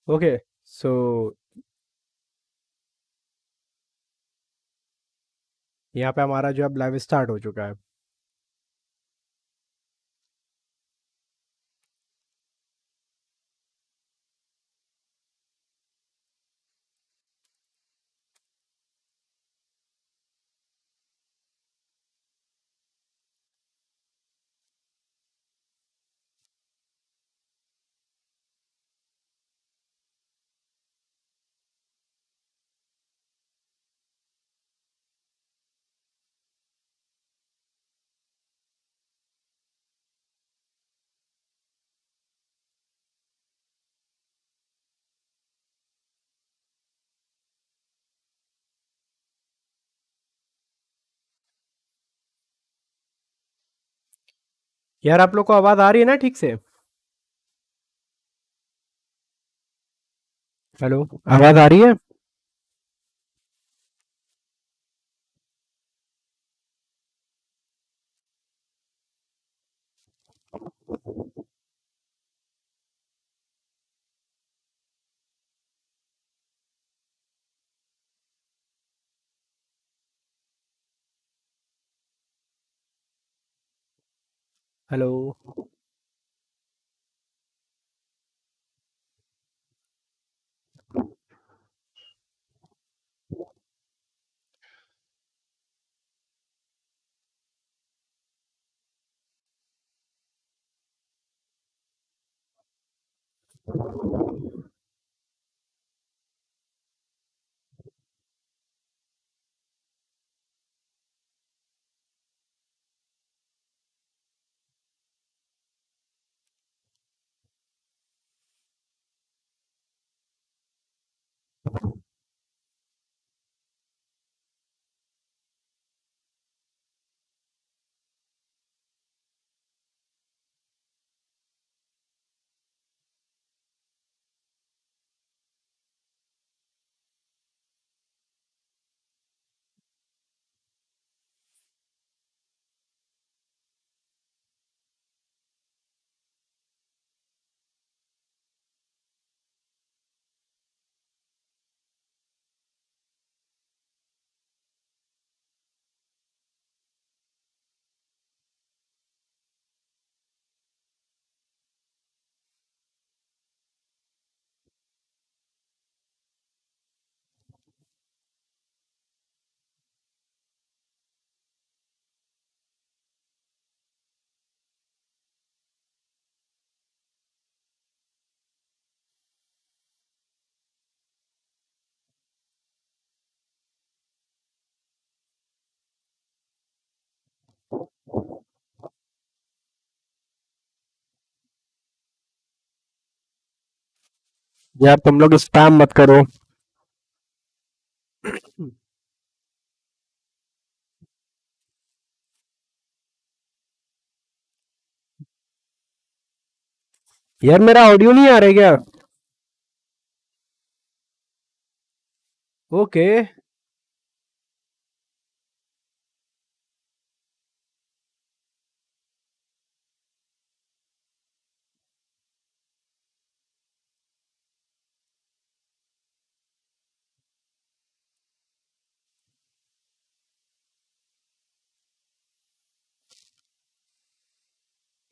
Okay. सो यहाँ पे हमारा जो अब लाइव स्टार्ट हो चुका है। यार आप लोग को आवाज़ आ रही है ना ठीक से? हेलो, आवाज़ आ रही है? हेलो। यार तुम लोग स्पैम मत करो। यार मेरा ऑडियो नहीं आ रहा है क्या? ओके।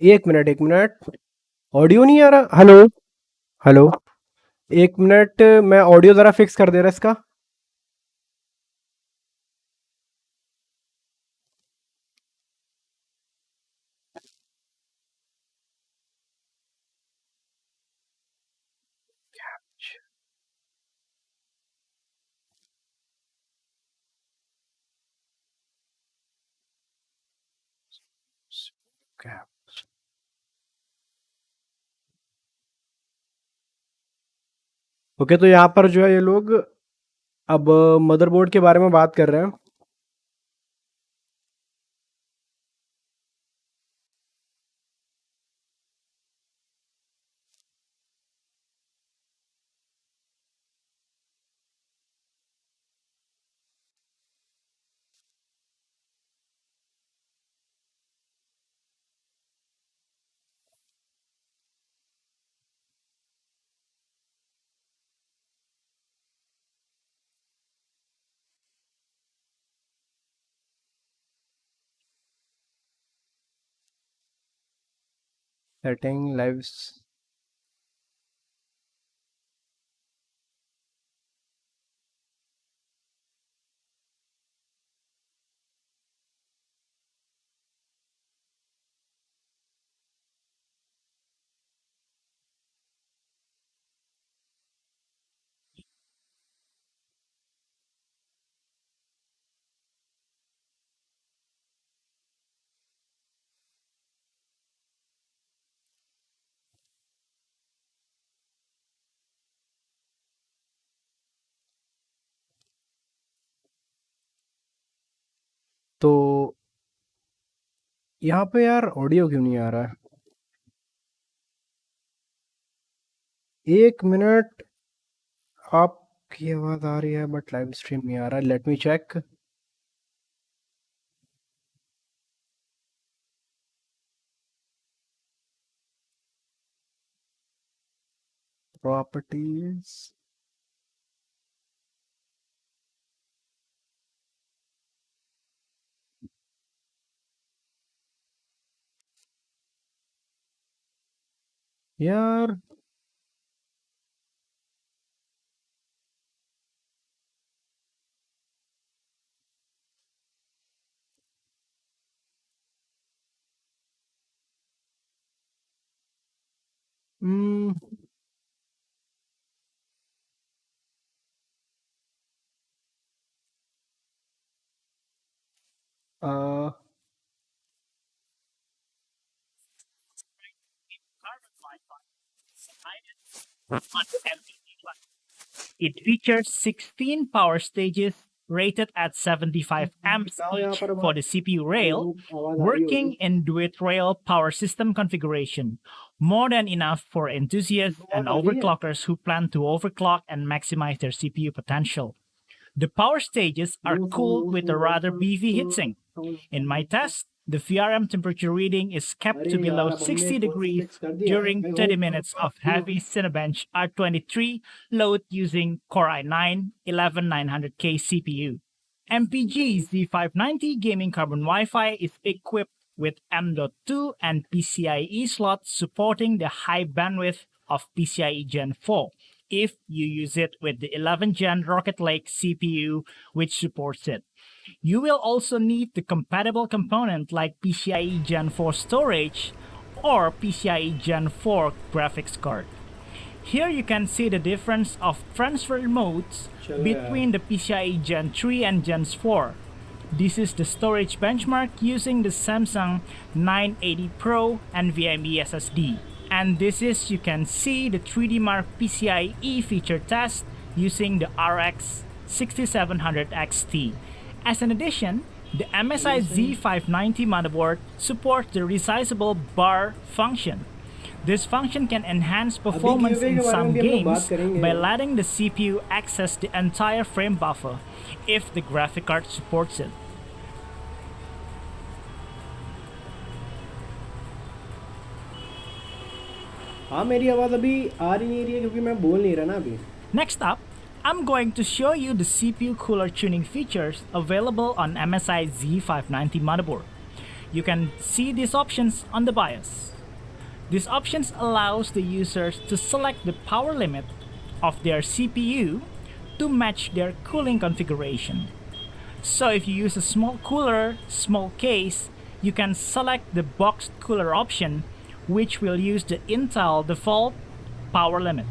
1 minute 1 minute. ऑडियो नहीं आ रहा। हेलो। हेलो। 1 मिनट, मैं ऑडियो ज़रा फिक्स कर दे रहा इसका। ओके, तो यहाँ पर जो है ये लोग अब मदरबोर्ड के बारे में बात कर रहे हैं। सेटिंग लाइव्स तो यहाँ पे यार ऑडियो क्यों नहीं आ रहा है? 1 मिनट आपकी आवाज़ आ रही है बट लाइव स्ट्रीम नहीं आ रहा है। Let me check. प्रॉपर्टीज यार हम्म आ, It features 16 power stages rated at 75 amps each for the CPU rail, working in duet rail power system configuration. More than enough for enthusiasts and overclockers who plan to overclock and maximize their CPU potential. The power stages are cooled with a rather beefy heatsink. In my test, the VRM temperature reading is kept to below 60 degrees during 30 minutes of heavy Cinebench R23 load using Core i9-11900K CPU. MPG Z590 Gaming Carbon Wi-Fi is equipped with M.2 and PCIe slots supporting the high bandwidth of PCIe Gen 4 if you use it with the 11th Gen Rocket Lake CPU, which supports it. You will also need the compatible component like PCIe Gen 4 storage or PCIe Gen 4 graphics card. Here you can see the difference of transfer modes between the PCIe Gen 3 and Gen 4. This is the storage benchmark using the Samsung 980 Pro NVMe SSD. And this is, you can see the 3D Mark PCIe feature test using the RX 6700 XT. As an addition, the MSI Z590 motherboard supports the resizable bar function. This function can enhance performance in some games by letting the CPU access the entire frame buffer if the graphic card supports it. हाँ मेरी आवाज़ अभी आ रही नहीं रही है क्योंकि मैं बोल नहीं रहा ना अभी। Next up, I'm going to show you the CPU cooler tuning features available on MSI Z590 motherboard. You can see these options on the BIOS. These options allows the users to select the power limit of their CPU to match their cooling configuration. So if you use a small cooler, small case, you can select the boxed cooler option, which will use the Intel default power limit.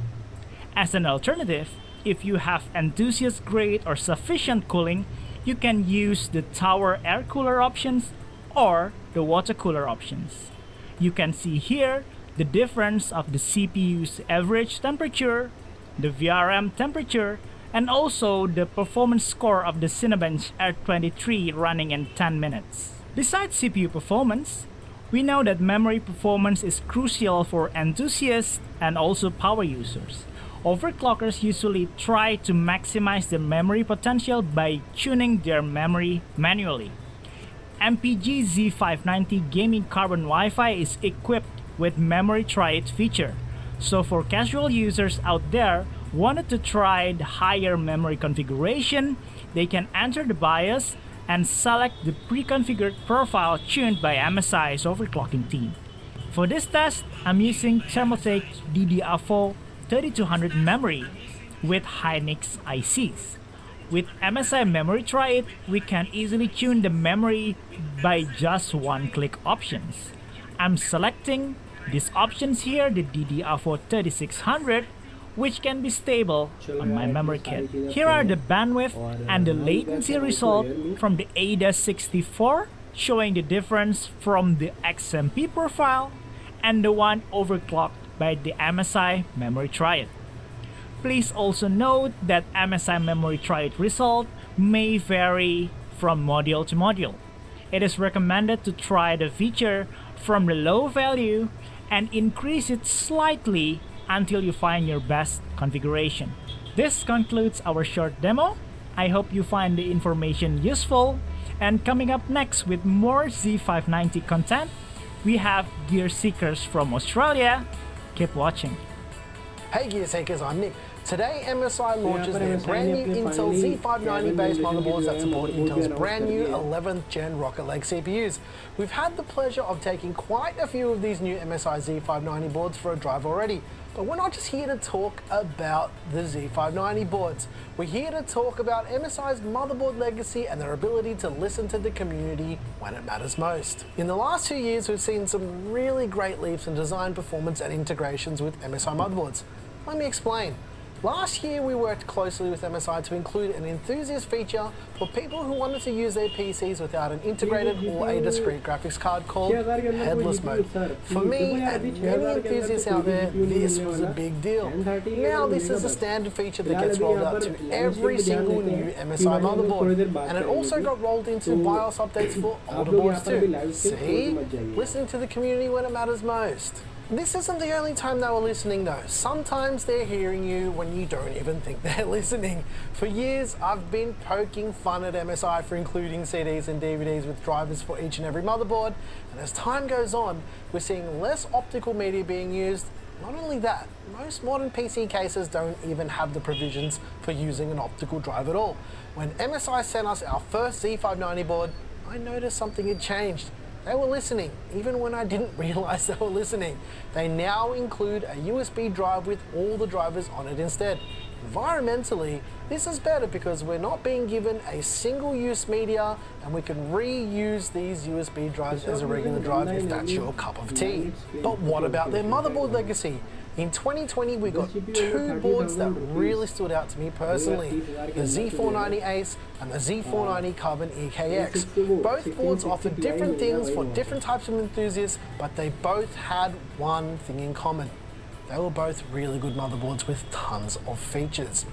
As an alternative, if you have enthusiast grade or sufficient cooling, you can use the tower air cooler options or the water cooler options. You can see here the difference of the CPU's average temperature, the VRM temperature, and also the performance score of the Cinebench R23 running in 10 minutes. Besides CPU performance, we know that memory performance is crucial for enthusiasts and also power users. Overclockers usually try to maximize the memory potential by tuning their memory manually. MPG Z590 Gaming Carbon Wi-Fi is equipped with Memory Try It feature. So for casual users out there wanted to try the higher memory configuration, they can enter the BIOS and select the pre-configured profile tuned by MSI's overclocking team. For this test, I'm using Thermaltake DDR4 3200 memory with Hynix ICs. With MSI Memory Try It, we can easily tune the memory by just one-click options. I'm selecting these options here, the DDR4 3600, which can be stable on my memory kit. Here are the bandwidth and the latency result from the ADA64, showing the difference from the XMP profile and the one overclocked by the MSI Memory Try It. Please also note that MSI Memory Try It result may vary from module to module. It is recommended to try the feature from the low value and increase it slightly until you find your best configuration. This concludes our short demo. I hope you find the information useful, and coming up next with more Z590 content, we have Gear Seekers from Australia. Keep watching. Hey Gear Seekers, I'm Nick. Today MSI launches their brand new Intel Z590 based motherboards that support Intel's brand new 11th gen Rocket Lake CPUs. We've had the pleasure of taking quite a few of these new MSI Z590 boards for a drive already, but we're not just here to talk about the Z590 boards. We're here to talk about MSI's motherboard legacy and their ability to listen to the community when it matters most. In the last 2 years, we've seen some really great leaps in design, performance and integrations with MSI motherboards. Let me explain. Last year we worked closely with MSI to include an enthusiast feature for people who wanted to use their PCs without an integrated or a discrete graphics card called headless mode. For me and many enthusiasts out there, this was a big deal. Now this is a standard feature that gets rolled out to every single new MSI motherboard, and it also got rolled into BIOS updates for older boards too. See? Listening to the community when it matters most. This isn't the only time they were listening though. Sometimes they're hearing you when you don't even think they're listening. For years, I've been poking fun at MSI for including CDs and DVDs with drivers for each and every motherboard, and as time goes on, we're seeing less optical media being used. Not only that, most modern PC cases don't even have the provisions for using an optical drive at all. When MSI sent us our first Z590 board, I noticed something had changed. They were listening, even when I didn't realize they were listening. They now include a USB drive with all the drivers on it instead. Environmentally, this is better because we're not being given a single-use media, and we can reuse these USB drives as a regular drive if that's your cup of tea. But what about their motherboard legacy? In 2020, we got two boards that really stood out to me personally, the Z490 Ace and the Z490 Carbon EKX. Both boards offered different things for different types of enthusiasts, but they both had one thing in common. They were both really good motherboards with tons of features.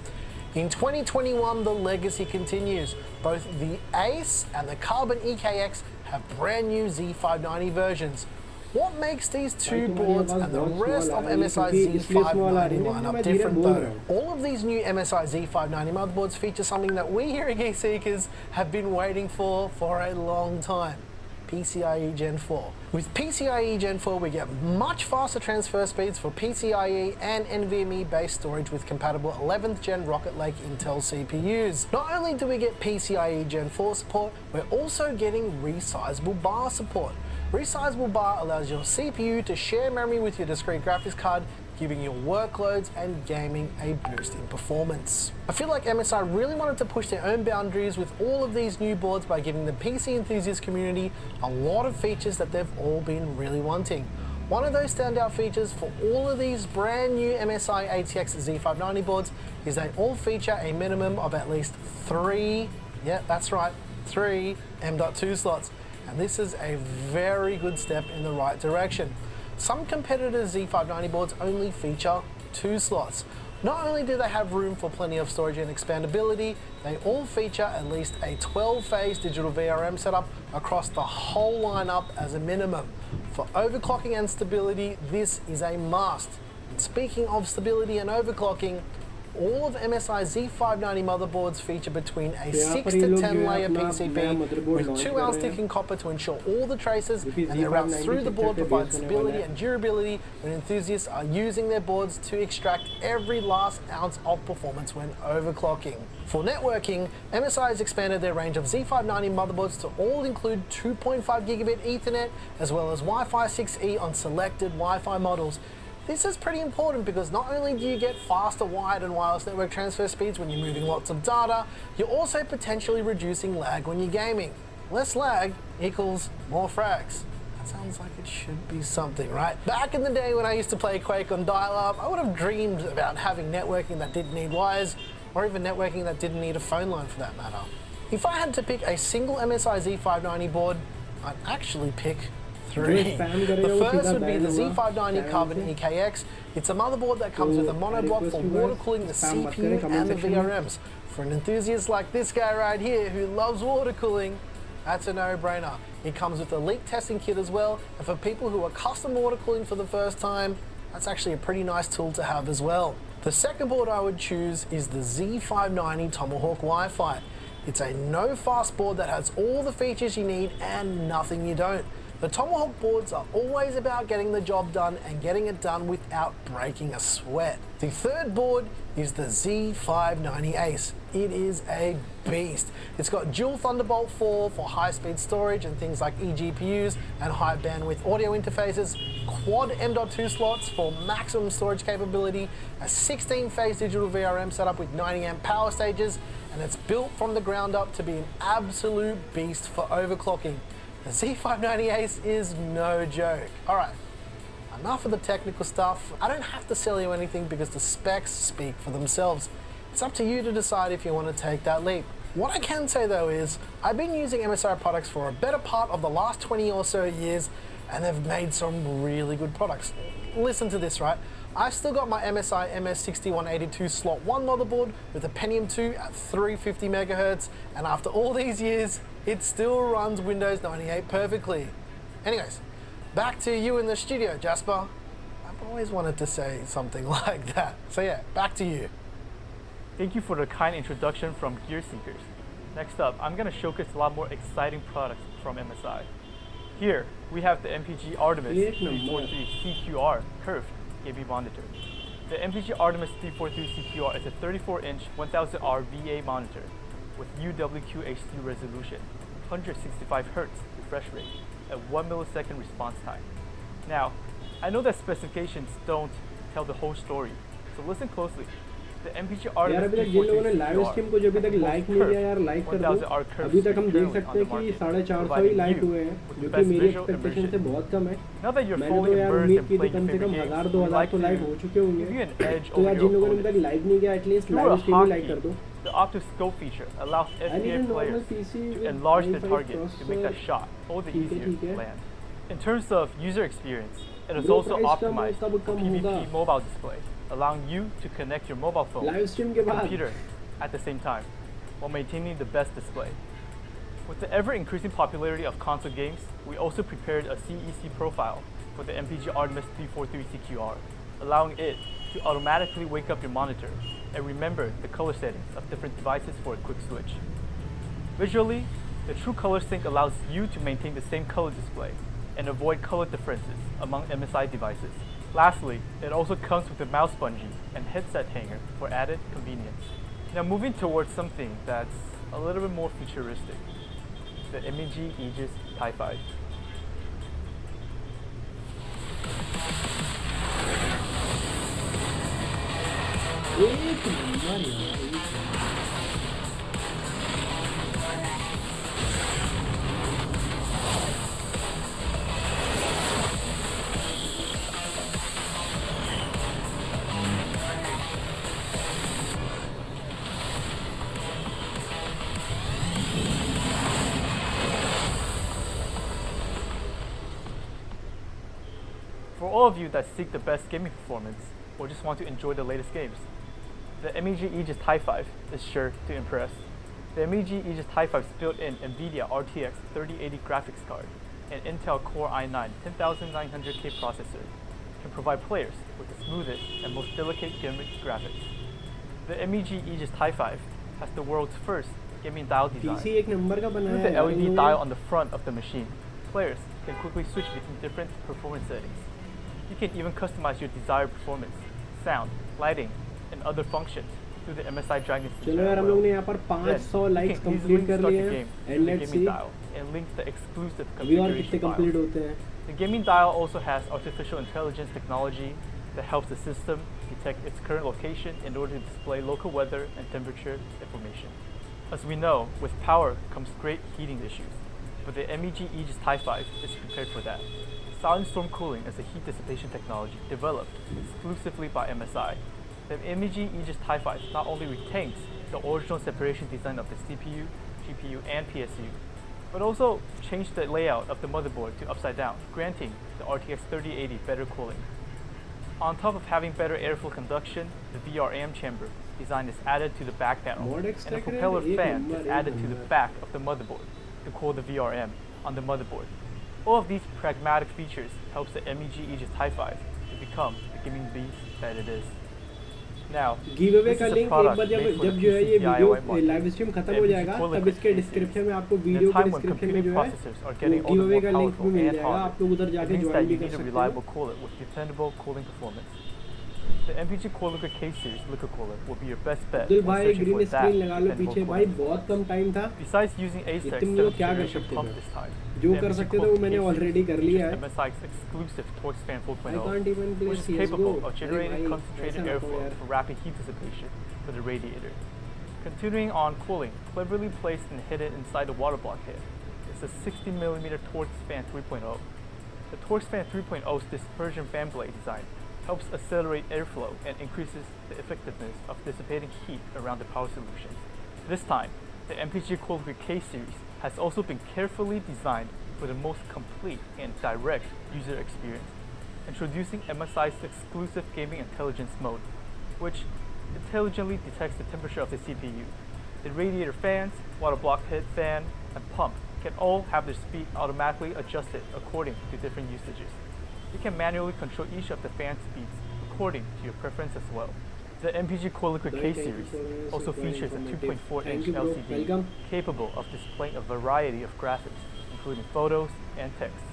In 2021, the legacy continues. Both the Ace and the Carbon EKX have brand new Z590 versions. What makes these two boards and the rest of MSI's Z590 lineup different though? All of these new MSI Z590 motherboards feature something that we here at Gear Seekers have been waiting for a long time. PCIe Gen 4. With PCIe Gen 4, we get much faster transfer speeds for PCIe and NVMe based storage with compatible 11th gen Rocket Lake Intel CPUs. Not only do we get PCIe Gen 4 support, we're also getting resizable bar support. Resizable bar allows your CPU to share memory with your discrete graphics card, giving your workloads and gaming a boost in performance. I feel like MSI really wanted to push their own boundaries with all of these new boards by giving the PC enthusiast community a lot of features that they've all been really wanting. One of those standout features for all of these brand new MSI ATX Z590 boards is they all feature a minimum of at least three M.2 slots. And this is a very good step in the right direction. Some competitors' Z590 boards only feature 2 slots. Not only do they have room for plenty of storage and expandability, they all feature at least a 12-phase digital VRM setup across the whole lineup as a minimum. For overclocking and stability, this is a must. And speaking of stability and overclocking, All of MSI Z590 motherboards feature between a यहाँ 6 पर ये to लोग 10 जो है layer अपना PCB नया motherboard with launch 2 कर hours रहे हैं। thick in copper to ensure all the traces क्योंकि and their routes Z590 through the board chipset पे provide base होने stability वाला है। and durability when enthusiasts are using their boards to extract every last ounce of performance when overclocking. For networking, MSI has expanded their range of Z590 motherboards to all include 2.5 gigabit Ethernet as well as Wi-Fi 6E on selected Wi-Fi models. This is pretty important because not only do you get faster wired and wireless network transfer speeds when you're moving lots of data, you're also potentially reducing lag when you're gaming. Less lag equals more frags. That sounds like it should be something, right? Back in the day when I used to play Quake on dial-up, I would have dreamed about having networking that didn't need wires, or even networking that didn't need a phone line for that matter. If I had to pick a single MSI Z590 board, I'd actually pick three. The first would be the Z590 Carbon EKX. It's a motherboard that comes with a monoblock for water cooling the CPU and the VRMs. For an enthusiast like this guy right here who loves water cooling, that's a no-brainer. It comes with a leak testing kit as well, and for people who are custom water cooling for the first time, that's actually a pretty nice tool to have as well. The second board I would choose is the Z590 Tomahawk Wi-Fi. It's a no-fuss board that has all the features you need and nothing you don't. The Tomahawk boards are always about getting the job done and getting it done without breaking a sweat. The third board is the Z590 Ace. It is a beast. It's got dual Thunderbolt 4 for high-speed storage and things like eGPUs and high bandwidth audio interfaces, quad M.2 slots for maximum storage capability, a 16-phase digital VRM setup with 90 amp power stages, and it's built from the ground up to be an absolute beast for overclocking. The Z590 Ace is no joke. All right, enough of the technical stuff. I don't have to sell you anything because the specs speak for themselves. It's up to you to decide if you want to take that leap. What I can say though is, I've been using MSI products for a better part of the last 20 or so years, and they've made some really good products. Listen to this, right? I've still got my MSI MS6182 slot 1 motherboard with a Pentium 2 at 350 megahertz, and after all these years, it still runs Windows 98 perfectly. Anyways, back to you in the studio, Jasper. I've always wanted to say something like that. So yeah, back to you. Thank you for the kind introduction from Gear Seekers. Next up, I'm going to showcase a lot more exciting products from MSI. Here, we have the MPG Artemis 343 CQR curved KB monitor. The MPG Artemis 343 CQR is a 34-inch 1000R VA monitor with UWQ HD resolution, 165 Hz refresh rate, and 1 millisecond response time. Now, I know that specifications don't tell the whole story, so listen closely. The MPG यार Artemis अभी तक जिन लोगों ने live stream को जो अभी तक like नहीं किया यार लाइक कर दो। अभी तक हम देख सकते हैं कि 450 ही लाइक हुए हैं, जो कि मेरी एक्सपेक्टेशन से बहुत कम है। मैंने तो यार उम्मीद की थी कम से कम 1000-2000 तो लाइक हो चुके होंगे। तो यार जिन लोगों ने अभी तक लाइक नहीं किया एटलीस्ट लाइव स्ट्रीम ही लाइक कर दो। The optoscope feature allows FPA players to enlarge the target to make that shot all the easier to land. In terms of user experience, it is also optimized for PvP mobile display, allowing you to connect your mobile phone to your computer at the same time, while maintaining the best display. With the ever-increasing popularity of console games, we also prepared a CEC profile for the MPG Artemis 343 CQR, allowing it to automatically wake up your monitor and remember the color settings of different devices for a quick switch. Visually, the True Color Sync allows you to maintain the same color display and avoid color differences among MSI devices. Lastly, it also comes with a mouse bungee and headset hanger for added convenience. Now moving towards something that's a little bit more futuristic, the MEG Aegis TIE 5. For all of you that seek the best gaming performance or just want to enjoy the latest games, the MEG Aegis TIE 5 is sure to impress. The MEG Aegis TIE 5's built-in NVIDIA RTX 3080 graphics card and Intel Core i9 10900K processor can provide players with the smoothest and most delicate gaming graphics. The MEG Aegis TIE 5 has the world's first gaming dial design. PC एक number का बनाया With the है LED dial on the front of the machine, players can quickly switch between different performance settings. You can even customize your desired performance, sound, lighting, and other functions through the MSI Dragon system. चलो यार हम लोग ने यहाँ पर 500 likes complete कर लिए हैं and let's see and link the exclusive अभी और कितने configuration कंप्लीट files. होते हैं. The gaming dial also has artificial intelligence technology that helps the system detect its current location in order to display local weather and temperature information. As we know, with power comes great heating issues, but the MEG Aegis TIE 5 is prepared for that. Silent storm cooling is a heat dissipation technology developed exclusively by MSI. The MEG Aegis TIE 5 not only retains the original separation design of the CPU, GPU, and PSU, but also changed the layout of the motherboard to upside down, granting the RTX 3080 better cooling. On top of having better airflow conduction, the VRM chamber design is added to the back panel, and a propeller fan is added to the back of the motherboard to cool the VRM on the motherboard. All of these pragmatic features helps the MEG Aegis TIE 5 to become the gaming beast that it is. Now, give away this का is a link एक product bar made for जब the जो है ये PC video DIY market. Live stream खत्म हो The जाएगा MEG तब इसके Cooling डिस्क्रिप्शन में आपको In a वीडियो के time when डिस्क्रिप्शन में computing जो है processors are वो getting गिव अवे older, का more लिंक भी powerful मिल and जाएगा, harder, आप लोग उधर it जाके means ज्वाइन that भी you कर need a सकते हो. reliable cooler with dependable cooling performance. The MPG Cooler K-Series liquid cooler will be your best bet Abdul when भाई searching green for that screen लगा लो dependable पीछे भाई, cooling बहुत कम time था. Besides using ASTEC's तुम लोग 7th क्या कर generation सकते pump थे? this time, जो the कर MPG सकते थे Cooler वो मैंने K-Series ऑलरेडी कर लिया है. features MSI's exclusive Torx Fan I 4.0, can't even play which is CSGO. capable of अरे generating भाई concentrated ऐसा ना हो airflow यार. for rapid heat dissipation for the radiator. Continuing on cooling, cleverly placed and hidden inside the water block head is a 60mm Torx Fan 3.0. The Torx Fan 3.0's dispersion fan blade design helps accelerate airflow and increases the effectiveness of dissipating heat around the power solutions. This time, the MPG Cooler K-Series has also been carefully designed for the most complete and direct user experience, introducing MSI's exclusive gaming intelligence mode, which intelligently detects the temperature of the CPU. The radiator fans, water block head fan, and pump can all have their speed automatically adjusted according to different usages. You can manually control each of the fan speeds according to your preference as well. The MPG Cooler K-Series also features a 2.4-inch LCD capable of displaying a variety of graphics, including photos and text.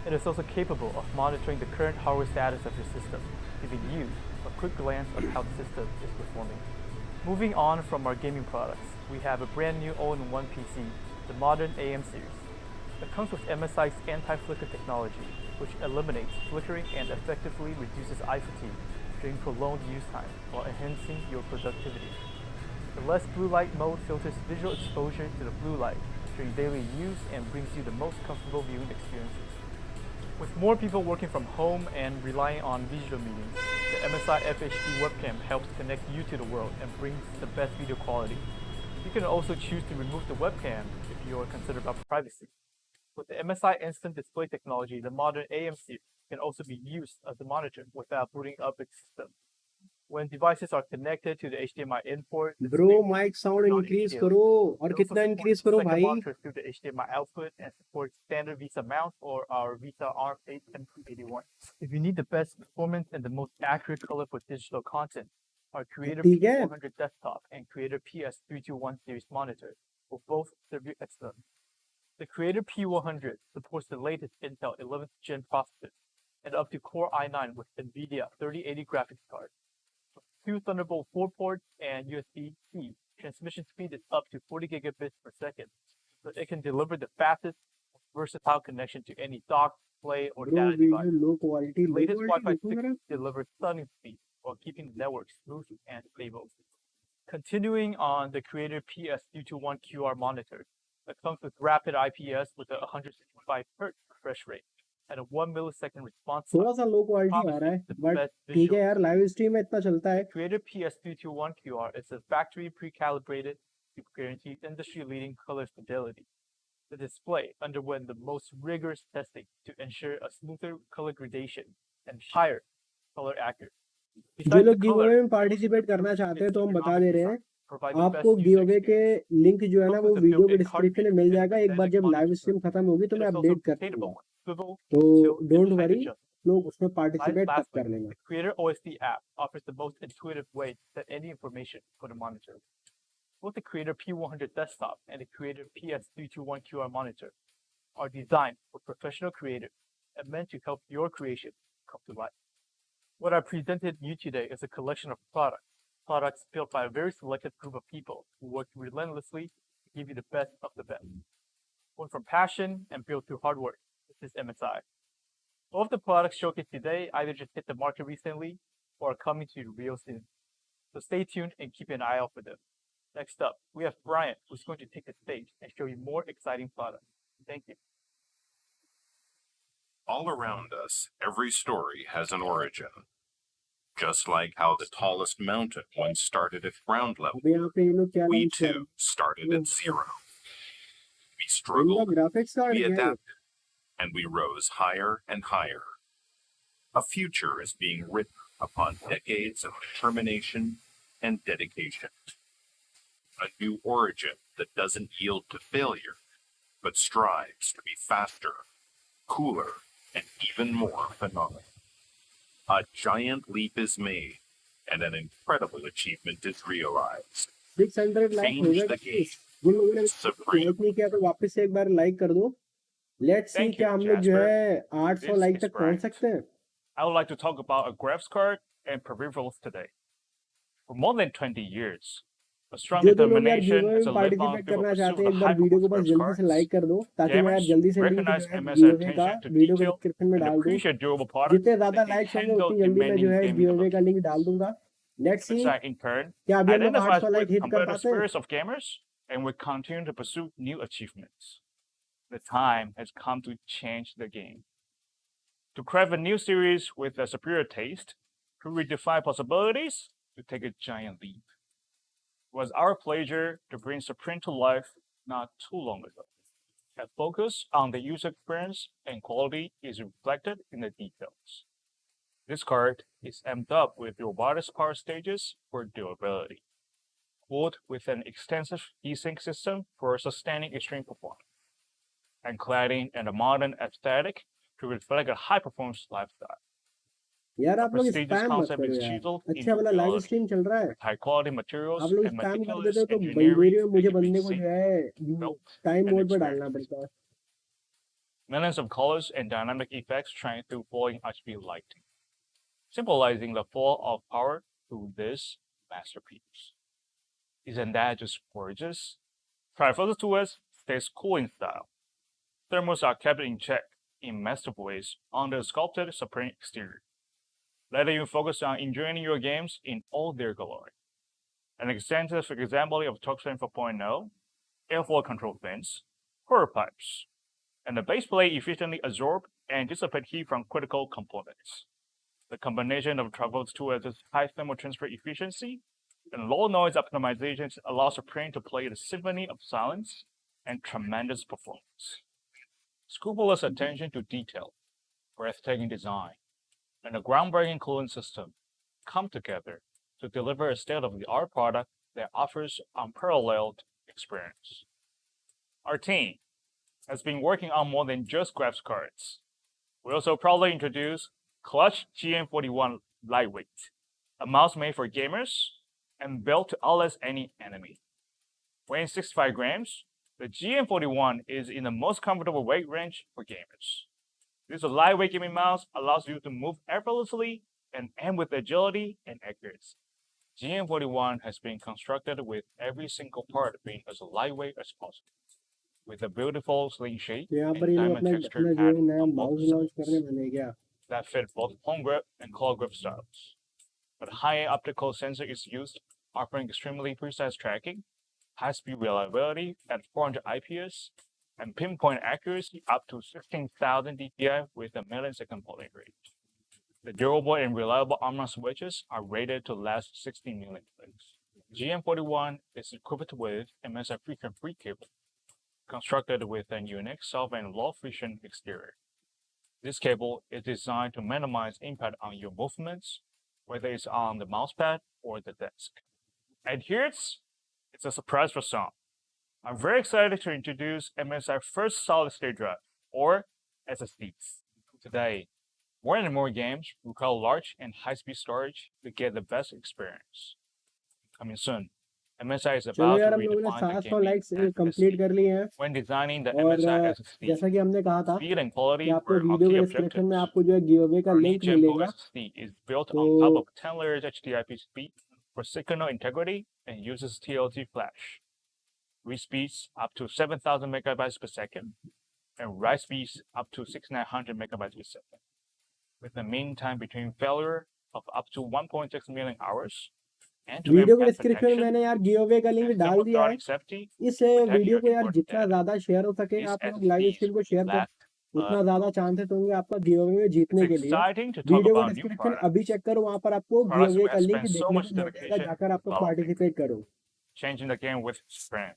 It is also capable of monitoring the current hardware status of your system, giving you a quick glance of how the system is performing. Moving on from our gaming products, we have a brand new all-in-one PC, the modern AM series. It comes with MSI's anti-flicker technology, which eliminates flickering and effectively reduces eye fatigue during prolonged use time while enhancing your productivity. The less blue light mode filters visual exposure to the blue light during daily use and brings you the most comfortable viewing experiences. With more people working from home and relying on visual meetings, the MSI FHD webcam helps connect you to the world and brings the best video quality. You can also choose to remove the webcam if you are concerned about privacy. With the MSI Instant Display technology, the modern AM series can also be used as a monitor without booting up its system. When devices are connected to the HDMI in port, Bro, mic sound increase करो और कितना increase करो भाई? monitor through the HDMI output and supports standard VISA mount or our VISA ARM8 M281. If you need the best performance and the most accurate color for digital content, our Creator P400 desktop and Creator PS321 series monitor will both serve you excellent. The Creator P100 supports the latest Intel 11th Gen processors and up to Core i9 with NVIDIA 3080 graphics card. With 2 Thunderbolt 4 ports and USB-C, transmission speed is up to 40 gigabits per second, so it can deliver the fastest, versatile connection to any dock, play, or data device. The latest Wi-Fi 6 delivers stunning speed while keeping the network smooth and stable. Continuing on the Creator PS321 QR monitor, it comes with rapid IPS with a 165 Hz refresh rate and a 1 millisecond response time. थोड़ा सा low quality आ रहा है but ठीक है यार, live stream में इतना चलता है. Creator PS321 QR is a factory pre-calibrated to guarantee industry-leading color fidelity. The display underwent the most rigorous testing to ensure a smoother color gradation and higher color accuracy. जो लोग give away में participate करना चाहते हैं तो हम बता दे रहे हैं, आपको गिव अवे के लिंक जो है ना वो वीडियो के डिस्क्रिप्शन में मिल जाएगा. एक बार जब लाइव स्ट्रीम खत्म होगी तो मैं अपडेट कर दूंगा, तो डोंट वरी. लोग उसमें Like पार्टिसिपेट तब lastly, कर लेंगे. the Creator OSD app offers the most intuitive way to set any information for the monitor. Both the Creator P100 desktop and the Creator PS321 QR monitor are designed for professional creators and meant to help your creation come to life. What I presented you today is a collection of products built by a very selected group of people who work relentlessly to give you the best of the best. Born from passion and built through hard work, this is MSI. All of the products showcased today either just hit the market recently or are coming to you real soon. So stay tuned and keep an eye out for them. Next up, we have Brian, who's going to take the stage and show you more exciting products. Thank you. All around us, every story has an origin. Just like how the tallest mountain once started at ground level, अभी यहाँ पे ये लोग क्या we launch कर too started at zero. We इनका struggled, graphics card we क्या है? adapted, and we rose higher and higher. A future is being written upon decades of determination and dedication. A new origin that doesn't yield to failure, but strives to be faster, cooler, and even more phenomenal. A giant leap is made, and an incredible achievement is realized. 600 like हो Change गए the game. जिन लोगों ने Supreme. Like नहीं किया तो वापस से एक बार लाइक कर दो. लेट्स सी Thank you, क्या हम लोग जो Jasper. है 800 This लाइक is तक पहुंच Brian. सकते हैं. I would like to talk about a graphics card and peripherals today. For more than 20 years, a strong जो दो लोग यार determination गिवअवे has में a lifelong पार्टिसिपेट pursuit करना of चाहते हैं the एक बार वीडियो को high-performance बस graphics जल्दी से cards. लाइक कर दो ताकि मैं यार Gamers जल्दी से लिंक जो recognize है MSI's गिवअवे का attention to वीडियो को detail डिस्क्रिप्शन में and डाल दूं. appreciate durable products जितने ज्यादा that can लाइक्स होंगे handle उतनी जल्दी मैं जो demanding है इस gaming गिवअवे का development. लिंक डाल दूंगा. Let's see MSI, in turn, क्या अभी हम लोग identifies 800 लाइक with हिट कर competitive पाते हैं. spirits of gamers and will continue to pursue new achievements. The time has come to change the game. To craft a new series with a superior taste, to redefine possibilities, to take a giant leap. It was our pleasure to bring Supreme to life not too long ago. A focus on the user experience and quality is reflected in the details. This card is amped up with robust power stages for durability, cooled with an extensive heatsink system for sustaining extreme performance, and cladding in a modern aesthetic to reflect a high-performance lifestyle. यार आप लोग Prestigious spam मत concept करो is यार. chiseled अच्छा into वाला live reality stream चल रहा है. with high-quality materials आप लोग and स्पैम कर meticulous देते हो तो engineering बंदूरी में that मुझे can be बंदे को seen, जो है felt, टाइम and मोड पर डालना experienced. पड़ता है. Millions of colors and dynamic effects shine through falling RGB lighting, symbolizing the fall of power through this masterpiece. Isn't that just gorgeous? Trifocal 2S stays cool in style. Thermals are kept in check in masterful ways on the sculpted Supreme exterior, letting you focus on enjoying your games in all their glory. An extensive assembly of TorqueSpring 4.0, airflow control fins, core pipes, and the base plate efficiently absorb and dissipate heat from critical components. The combination of Trifocal 2S's high thermal transfer efficiency and low noise optimizations allows Supreme to play the symphony of silence and tremendous performance. Scrupulous attention to detail, breathtaking design, and a groundbreaking cooling system come together to deliver a state-of-the-art product that offers unparalleled experience. Our team has been working on more than just graphics cards. We also proudly introduced Clutch GM41 Lightweight, a mouse made for gamers and built to outlast any enemy. Weighing 65 grams, the GM41 is in the most comfortable weight range for gamers. This lightweight gaming mouse allows you to move effortlessly and aim with agility and accuracy. GM41 has been constructed with every single part being as lightweight as possible, with a beautiful sling shape तो यहाँ and पर ये लोग diamond अपना texture अपना जो pattern नया on both mouse launch करने sides वाले क्या. that fit both palm grip and claw grip styles. But high-end optical sensor is used, offering extremely precise tracking, high-speed reliability at 400 IPS, and pinpoint accuracy up to 16,000 dpi with a millisecond polling rate. The durable and reliable armor switches are rated to last 16 million clicks. GM41 is equipped with MSI friction-free cable, constructed with a unique soft and low-friction exterior. This cable is designed to minimize impact on your movements, whether it's on the mousepad or the desk. And here's a surprise for some. I'm very excited to introduce MSI first solid-state drive, or SSDs. Today, More and more games require large and high-speed storage to get the best experience. Coming soon, MSI is चलो about to यार हम लोगों ने redefine the 700 gaming likes SSD. Complete कर लिए हैं When designing the और MSI SSD, जैसा कि हमने कहा था speed and कि quality आपको were our वीडियो key के डिस्क्रिप्शन में objectives. आपको जो है गिव अवे का Our new लिंक Gen 4 मिलेगा SSD is built तो on top of 10 layers HDIP speed for signal integrity and uses TLC flash. Read speeds up to 7,000 megabytes per second and write speeds up to 6,900 megabytes per second, with a mean time between failure of up to 1.6 million hours. Video के description में मैंने यार give away का link डाल दिया है। इस video को यार जितना ज़्यादा शेयर हो सके आप लोग लाइव स्ट्रीम को शेयर कर, उतना ज़्यादा चांसेस होंगे आपका गिव अवे में जीतने के लिए। वीडियो का डिस्क्रिप्शन अभी चेक करो, वहाँ पर आपको गिव अवे का लिंक देखने को मिल जाएगा, जाकर आपको पार्टिसिपेट करो। Changing the game with sprint.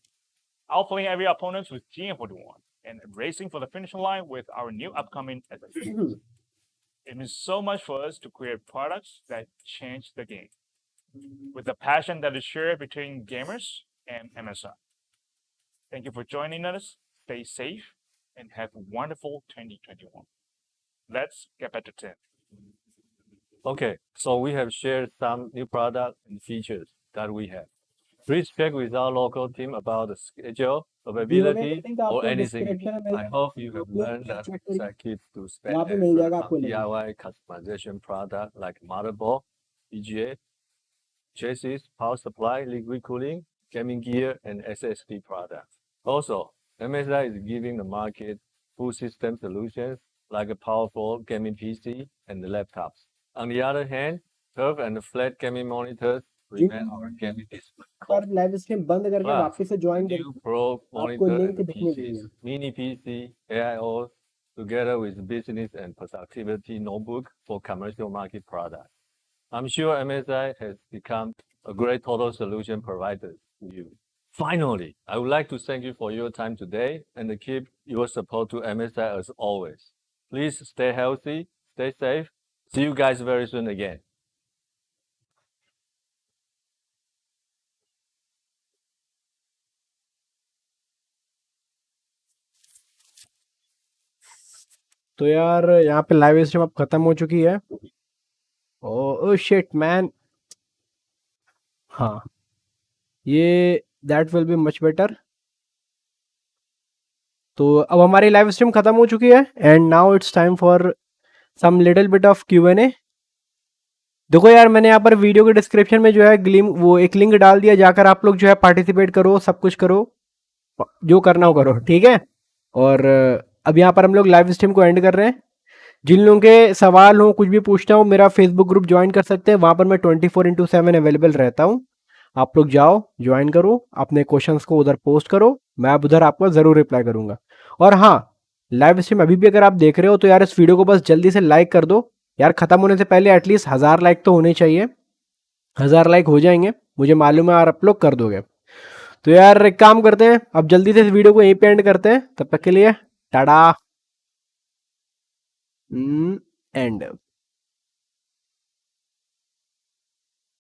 Outplaying every opponent with GM41 and racing for the finish line with our new upcoming SSD. It means so much for us to create products that change the game, with the passion that is shared between gamers and MSI. Thank you for joining us. Stay safe and have a wonderful 2021. Let's get back to 10. Okay, so we have shared some new products and features that we have. Please check with our local team about the schedule, availability, or anything. I hope you have learned that circuit to spend effort on DIY customization product like motherboard, VGA, chassis, power supply, liquid cooling, gaming gear, and SSD products. Also, MSI is giving the market full system solutions like a powerful gaming PC and laptops. On the other hand, curved and flat gaming monitors remain our gaming display. पर live stream बंद करके वापस से join कर, New Pro आपको monitor link and दिखने PCs, देंगे। mini PC, AIO, together with business and productivity notebook for commercial market products. I'm sure MSI has become a great total solution provider to you. Finally, I would like to thank you for your time today and keep your support to MSI as always. Please stay healthy, stay safe. See you guys very soon again. तो यार यहाँ पे live stream अब खत्म हो चुकी है। Oh shit man, हाँ ये that will be much better. तो अब हमारी लाइव स्ट्रीम खत्म हो चुकी है and now it's time for some little bit of Q&A। देखो यार मैंने यहाँ पर वीडियो के डिस्क्रिप्शन में जो है वो एक लिंक डाल दिया, जाकर आप लोग जो है पार्टिसिपेट करो, सब कुछ करो, जो करना हो करो, ठीक है। और अब यहाँ पर हम लोग लाइव स्ट्रीम को एंड कर रहे हैं। जिन लोगों के सवाल हो, कुछ भी पूछना हो, मेरा फेसबुक ग्रुप ज्वाइन कर सकते हैं, वहाँ पर मैं 24/7 अवेलेबल रहता हूँ। आप लोग जाओ, ज्वाइन करो, अपने क्वेश्चंस को उधर पोस्ट करो, मैं अब उधर आपको ज़रूर रिप्लाई करूँगा। और हाँ, लाइव स्ट्रीम अभी भी अगर आप देख रहे हो तो यार इस वीडियो को बस जल्दी से लाइक कर दो यार, ख़त्म होने से पहले एटलीस्ट 1000 लाइक तो होने चाहिए। 1000 लाइक हो जाएंगे, मुझे मालूम है, और आप लोग कर दोगे। तो यार एक काम करते हैं, अब जल्दी से इस वीडियो को यहीं पे एंड करते हैं। तब तक के लिए टाटा एंड